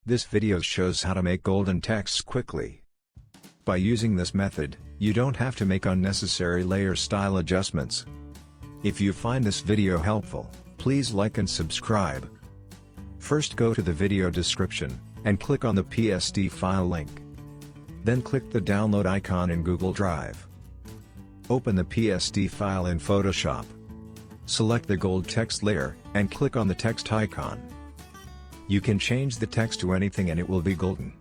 This video shows how to make golden text quickly. By using this method, you don't have to make unnecessary layer style adjustments. If you find this video helpful, please like and subscribe. First, go to the video description, and click on the PSD file link. Then click the download icon in Google Drive. Open the PSD file in Photoshop. Select the gold text layer, and click on the text icon. You can change the text to anything and it will be golden.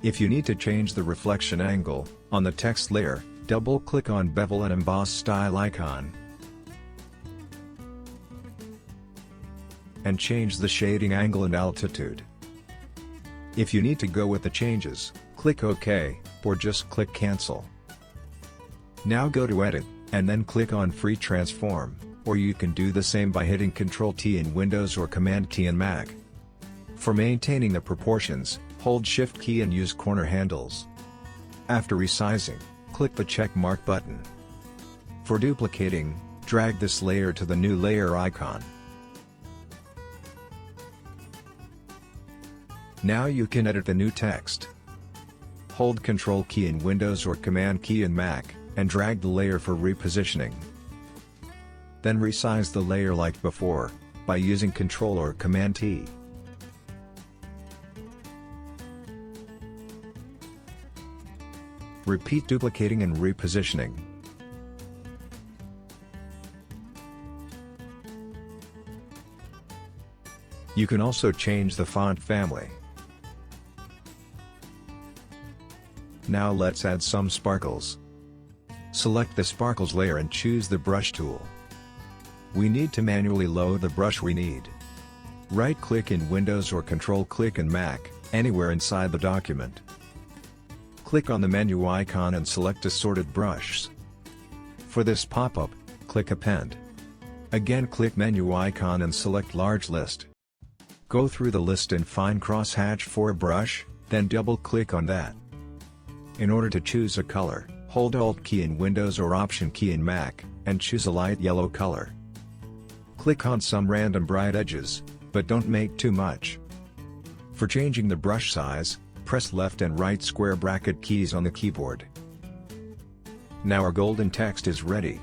If you need to change the reflection angle, on the text layer, double-click on Bevel and Emboss Style icon. And change the shading angle and altitude. If you need to go with the changes, click OK, or just click Cancel. Now go to Edit, and then click on Free Transform, or you can do the same by hitting Ctrl T in Windows or Command T in Mac. For maintaining the proportions, hold Shift key and use corner handles. After resizing, click the check mark button. For duplicating, drag this layer to the new layer icon. Now you can edit the new text. Hold Ctrl key in Windows or Command key in Mac, and drag the layer for repositioning. Then resize the layer like before, by using Ctrl or Command T. Repeat duplicating and repositioning. You can also change the font family. Now let's add some sparkles. Select the sparkles layer and choose the brush tool. We need to manually load the brush we need. Right-click in Windows or Control-click in Mac, anywhere inside the document. Click on the menu icon and select Assorted Brushes. For this pop-up, click Append. Again, click menu icon and select Large List. Go through the list and find crosshatch for a brush, then double-click on that. In order to choose a color, hold Alt key in Windows or Option key in Mac, and choose a light yellow color. Click on some random bright edges, but don't make too much. For changing the brush size, press left and right square bracket keys on the keyboard. Now our golden text is ready.